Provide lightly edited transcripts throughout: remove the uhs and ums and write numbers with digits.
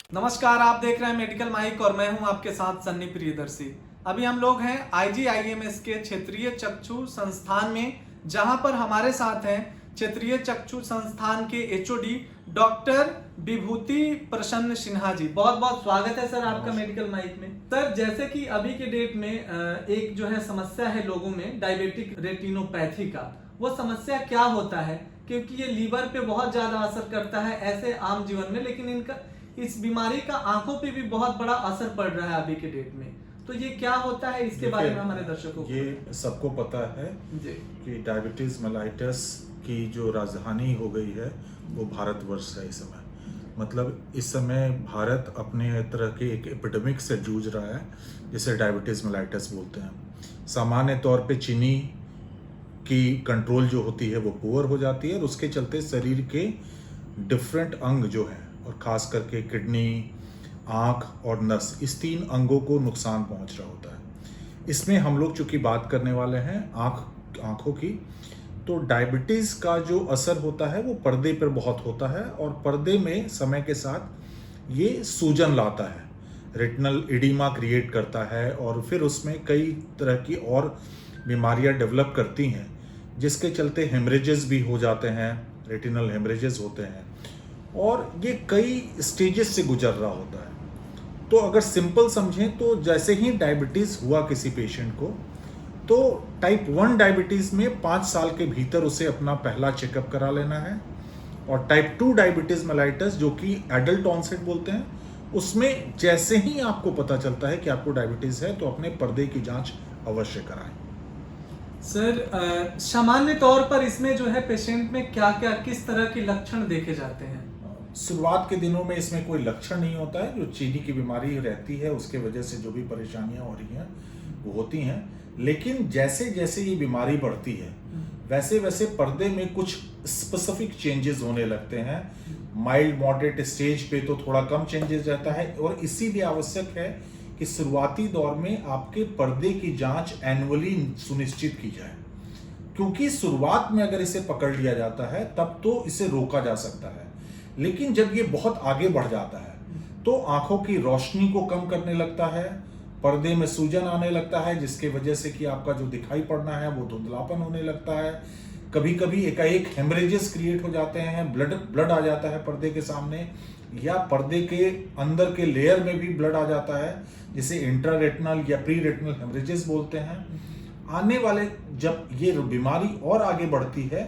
नमस्कार, आप देख रहे हैं मेडिकल माइक और मैं हूं आपके साथ सन्नी प्रियदर्शी। अभी हम लोग हैं IGIMS के क्षेत्रीय चक्षु संस्थान में, जहां पर हमारे साथ हैं क्षेत्रीय चक्षु संस्थान के HOD डॉक्टर विभूति प्रसन्न सिन्हा जी। बहुत बहुत स्वागत है सर आपका मेडिकल माइक में। सर, जैसे कि अभी के डेट में एक जो है समस्या है लोगों में डायबिटिक रेटिनोपैथी का, वो समस्या क्या होता है? क्योंकि ये लीवर पे बहुत ज्यादा असर करता है ऐसे आम जीवन में, लेकिन इस बीमारी का आंखों पे भी बहुत बड़ा असर पड़ रहा है अभी के डेट में। तो ये क्या होता है, इसके बारे में हमारे दर्शकों को ये सबको पता है जी कि डायबिटीज मेलाइटस की जो राजधानी हो गई है वो भारतवर्ष है इस समय। मतलब इस समय भारत अपने तरह के एक एपिडेमिक से जूझ रहा है जिसे डायबिटीज मेलाइटस बोलते हैं। सामान्य तौर पे चीनी की कंट्रोल जो होती है वो पुअर हो जाती है और उसके चलते शरीर के डिफरेंट अंग जो हैं, और ख़ास करके किडनी, आँख और नस, इस 3 अंगों को नुकसान पहुंच रहा होता है। इसमें हम लोग चूँकि बात करने वाले हैं आँखों की, तो डायबिटीज़ का जो असर होता है वो पर्दे पर बहुत होता है और पर्दे में समय के साथ ये सूजन लाता है, रेटिनल एडिमा क्रिएट करता है और फिर उसमें कई तरह की और बीमारियां डेवलप करती हैं, जिसके चलते हेमरेजेस भी हो जाते हैं, रेटिनल हेमरेजेस होते हैं और ये कई स्टेजेस से गुजर रहा होता है। तो अगर सिंपल समझें तो जैसे ही डायबिटीज़ हुआ किसी पेशेंट को, तो टाइप 1 डायबिटीज़ में 5 साल के भीतर उसे अपना पहला चेकअप करा लेना है, और टाइप 2 डायबिटीज़ मेलाइटस जो कि एडल्ट ऑनसेट बोलते हैं, उसमें जैसे ही आपको पता चलता है कि आपको डायबिटीज़ है तो अपने पर्दे की जांच अवश्य कराएं। सर, सामान्य तौर पर इसमें जो है पेशेंट में क्या क्या किस तरह के लक्षण देखे जाते हैं? शुरुआत के दिनों में इसमें कोई लक्षण नहीं होता है। जो चीनी की बीमारी रहती है उसके वजह से जो भी परेशानियां हो रही हैं वो होती हैं, लेकिन जैसे जैसे ये बीमारी बढ़ती है वैसे वैसे पर्दे में कुछ स्पेसिफिक चेंजेस होने लगते हैं। माइल्ड मॉडरेट स्टेज पे तो थोड़ा कम चेंजेस रहता है, और इसीलिए आवश्यक है कि शुरुआती दौर में आपके पर्दे की जांच एनुअली सुनिश्चित की जाए, क्योंकि शुरुआत में अगर इसे पकड़ लिया जाता है तब तो इसे रोका जा सकता है, लेकिन जब ये बहुत आगे बढ़ जाता है तो आंखों की रोशनी को कम करने लगता है, पर्दे में सूजन आने लगता है, जिसके वजह से कि आपका जो दिखाई पड़ना है वो धुंधलापन होने लगता है। कभी कभी एकाएक हेमरेजेस क्रिएट हो जाते हैं, ब्लड आ जाता है पर्दे के सामने, या पर्दे के अंदर के लेयर में भी ब्लड आ जाता है, जिसे इंट्रारेटिनल या प्री रेटिनल हेमरेजेस बोलते हैं। आने वाले जब ये बीमारी और आगे बढ़ती है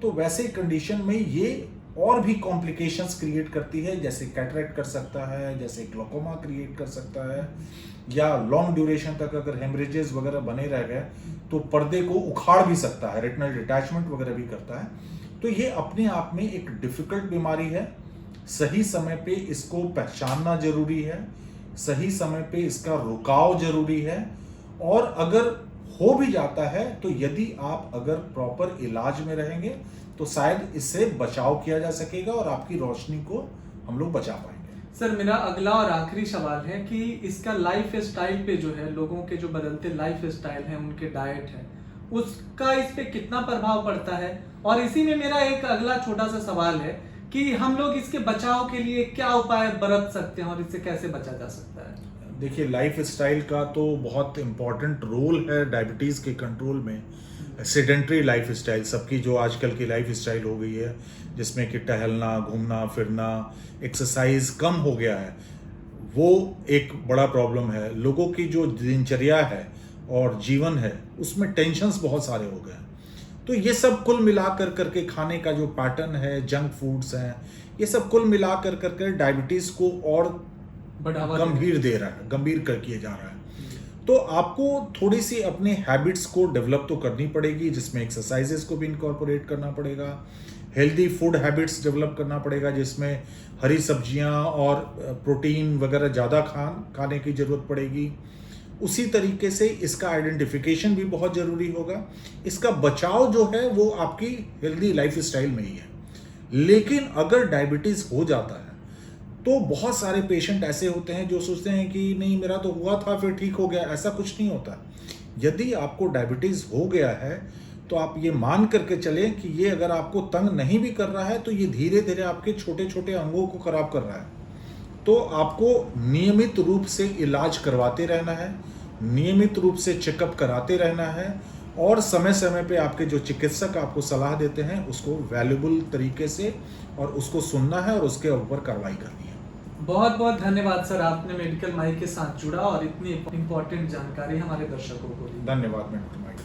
तो वैसे कंडीशन में ये और भी कॉम्प्लिकेशंस क्रिएट करती है, जैसे कैटरेक्ट कर सकता है, जैसे ग्लोकोमा क्रिएट कर सकता है, या लॉन्ग ड्यूरेशन तक अगर हेमरेजेस वगैरह बने रह गए तो पर्दे को उखाड़ भी सकता है, रेटिनल डिटैचमेंट वगैरह भी करता है। तो ये अपने आप में एक डिफिकल्ट बीमारी है। सही समय पे इसको पहचानना जरूरी है, सही समय पे इसका रुकाव जरूरी है, और अगर हो भी जाता है तो यदि आप अगर प्रॉपर इलाज में रहेंगे तो शायद इससे बचाव किया जा सकेगा और आपकी रोशनी को हम लोग बचा पाएंगे। सर, मेरा अगला और आखिरी सवाल है कि इसका लाइफ स्टाइल पे जो है, लोगों के जो बदलते लाइफ स्टाइल है, उनके डाइट है, उसका इस पे कितना प्रभाव पड़ता है? और इसी में मेरा एक अगला छोटा सा सवाल है कि हम लोग इसके बचाव के लिए क्या उपाय बरत सकते हैं और इससे कैसे बचा जा सकता है? देखिए, लाइफ स्टाइल का तो बहुत इम्पॉर्टेंट रोल है डायबिटीज़ के कंट्रोल में। सेडेंट्री लाइफ स्टाइल, सबकी जो आजकल की लाइफ स्टाइल हो गई है, जिसमें कि टहलना, घूमना फिरना, एक्सरसाइज कम हो गया है, वो एक बड़ा प्रॉब्लम है। लोगों की जो दिनचर्या है और जीवन है उसमें टेंशन्स बहुत सारे हो गए हैं। तो ये सब कुल मिला कर करके, खाने का जो पैटर्न है, जंक फूड्स हैं, ये सब कुल मिला कर करके डायबिटीज़ को और गंभीर कर किए जा रहा है। तो आपको थोड़ी सी अपने हैबिट्स को डेवलप तो करनी पड़ेगी, जिसमें एक्सरसाइजेस को भी इनकॉर्पोरेट करना पड़ेगा, हेल्दी फूड हैबिट्स डेवलप करना पड़ेगा, जिसमें हरी सब्जियां और प्रोटीन वगैरह ज़्यादा खाने की ज़रूरत पड़ेगी। उसी तरीके से इसका आइडेंटिफिकेशन भी बहुत ज़रूरी होगा। इसका बचाव जो है वो आपकी हेल्दी लाइफ स्टाइल में ही है। लेकिन अगर डायबिटीज़ हो जाता है तो बहुत सारे पेशेंट ऐसे होते हैं जो सोचते हैं कि नहीं, मेरा तो हुआ था फिर ठीक हो गया। ऐसा कुछ नहीं होता। यदि आपको डायबिटीज़ हो गया है तो आप ये मान करके चलें कि ये अगर आपको तंग नहीं भी कर रहा है तो ये धीरे धीरे आपके छोटे छोटे अंगों को खराब कर रहा है, तो आपको नियमित रूप से इलाज करवाते रहना है, नियमित रूप से चेकअप कराते रहना है, और समय समय पे आपके जो चिकित्सक आपको सलाह देते हैं उसको वैल्यूबल तरीके से और उसको सुनना है और उसके ऊपर कार्रवाई करनी है। बहुत बहुत धन्यवाद सर, आपने मेडिकल माई के साथ जुड़ा और इतनी इम्पोर्टेंट जानकारी हमारे दर्शकों को दी। धन्यवाद मेडिकल माई।